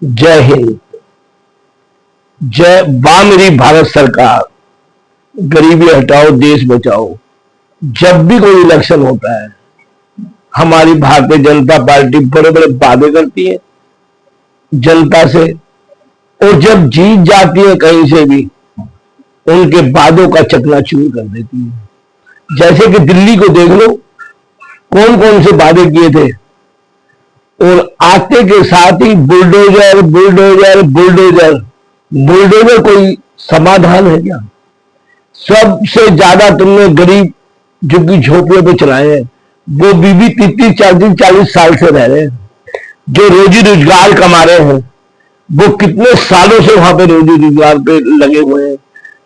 जय हिंद। जय मेरी भारत सरकार। गरीबी हटाओ, देश बचाओ। जब भी कोई इलेक्शन होता है, हमारी भारतीय जनता पार्टी बड़े बड़े वादे करती है जनता से, और जब जीत जाती है कहीं से भी, उनके वादों का चकनाचूर कर देती है। जैसे कि दिल्ली को देख लो, कौन कौन से वादे किए थे, और आते के साथ ही बुलडोजर बुलडोजर बुलडोजर। बुलडोजर कोई समाधान है क्या? सबसे ज्यादा तुमने गरीब झुग्गी झोपड़ियों पे चलाए हैं, वो बीबी 30-40 साल से रह रहे हैं, जो रोजी रोजगार कमा रहे हैं, वो कितने सालों से वहां पे रोजी रोजगार पे लगे हुए हैं।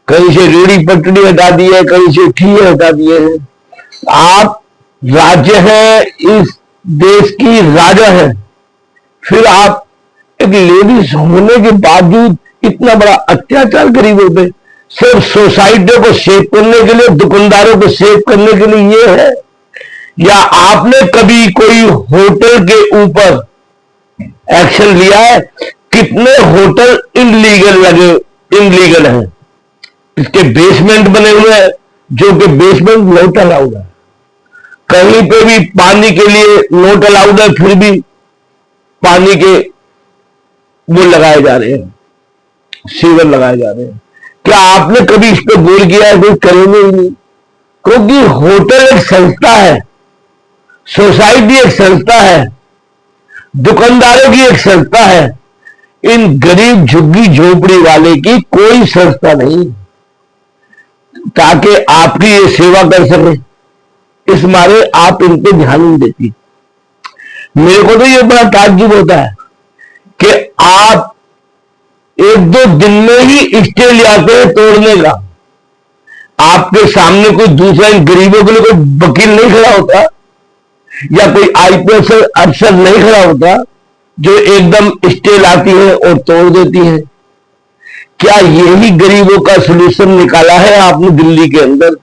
कहीं से रेड़ी पटड़ी हटा दी है, कहीं से ठिये हटा दिए हैं। आप राज्य हैं, इस देश की राजा है, फिर आप एक लेडीज होने के बावजूद इतना बड़ा अत्याचार गरीबों पे, सिर्फ सोसाइटियों को सेव करने के लिए, दुकानदारों को सेव करने के लिए ये है? या आपने कभी कोई होटल के ऊपर एक्शन लिया है? कितने होटल इनलीगल हैं, इसके बेसमेंट बने हुए हैं, जो कि बेसमेंट नॉट अलाउड है। कहीं पे भी पानी के लिए नोट अलाउड है, फिर भी पानी के वो लगाए जा रहे हैं, सीवर लगाए जा रहे हैं। क्या आपने कभी इस पर गौर किया है? कोई करेंगे ही नहीं, क्योंकि होटल एक संस्था है, सोसाइटी एक संस्था है, दुकानदारों की एक संस्था है। इन गरीब झुग्गी झोपड़ी वाले की कोई संस्था नहीं, ताकि आपकी ये सेवा कर सके, इस मारे आप इन पे ध्यान नहीं देती। मेरे को तो ये बड़ा ताज्जुब होता है कि आप 1-2 दिन में ही स्टे ले आते हैं तोड़ने का। आपके सामने कोई दूसरा इन गरीबों के लिए कोई वकील नहीं खड़ा होता, या कोई आईपीएस अफसर नहीं खड़ा होता, जो एकदम स्टे लाती है और तोड़ देती है। क्या यही गरीबों का सलूशन निकाला है आपने दिल्ली के अंदर?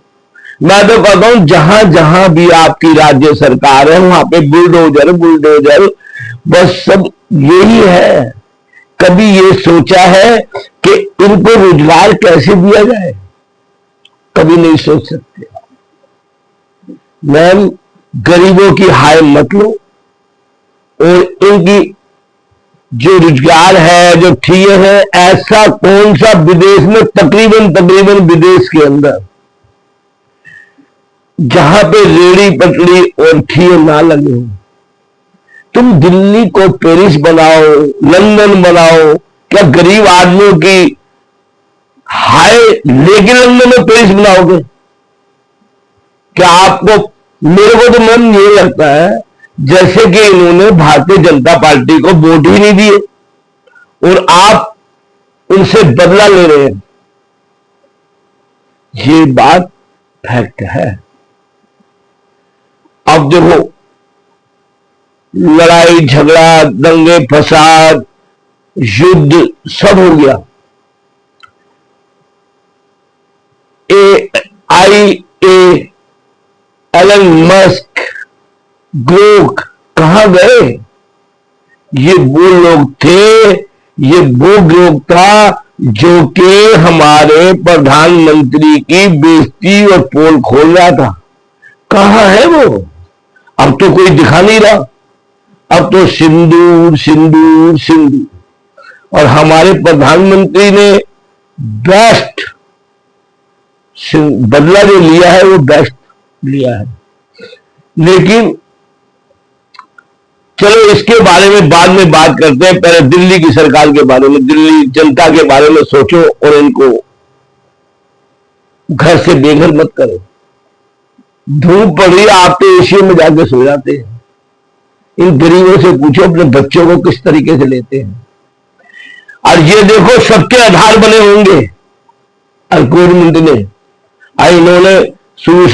मैं तो कहता हूं, जहां जहां भी आपकी राज्य सरकार है, वहां पे बुलडोजर बुलडोजर, बस सब यही है। कभी ये सोचा है कि इनको रोजगार कैसे दिया जाए? कभी नहीं सोच सकते। मैम, गरीबों की हाय मत लो, और इनकी जो रोजगार है, जो ठिये है, ऐसा कौन सा विदेश में, तकरीबन विदेश के अंदर जहां पे रेड़ी पटड़ी और ठिये ना लगे हो। तुम दिल्ली को पेरिस बनाओ, लंदन बनाओ, क्या गरीब आदमियों की हाय लेके लंदन में पेरिस बनाओगे? क्या आपको, मेरे को तो मन ये लगता है जैसे कि इन्होंने भारतीय जनता पार्टी को वोट ही नहीं दिए, और आप उनसे बदला ले रहे हैं। ये बात फैक्ट है। अब देखो, लड़ाई झगड़ा, दंगे फसाद, युद्ध सब हो गया। एलन मस्क, ग्रोक कहां गए? ये वो लोग थे, ये वो ग्रोक था जो कि हमारे प्रधानमंत्री की बेइज्जती और पोल खोल रहा था। कहां है वो? अब तो कोई दिखा नहीं रहा। अब तो सिंदूर सिंदूर सिंदूर। और हमारे प्रधानमंत्री ने बेस्ट बदला जो लिया है, वो बेस्ट लिया है। लेकिन चलो, इसके बारे में बाद में बात करते हैं। पहले दिल्ली की सरकार के बारे में, दिल्ली जनता के बारे में सोचो, और इनको घर से बेघर मत करो। धूप पड़ रही, आप तो एसी में जाके सो जाते हैं। इन गरीबों से पूछो अपने बच्चों को किस तरीके से लेते हैं। और ये देखो, सबके आधार बने होंगे गवर्नमेंट ने, इन्होंने शुरू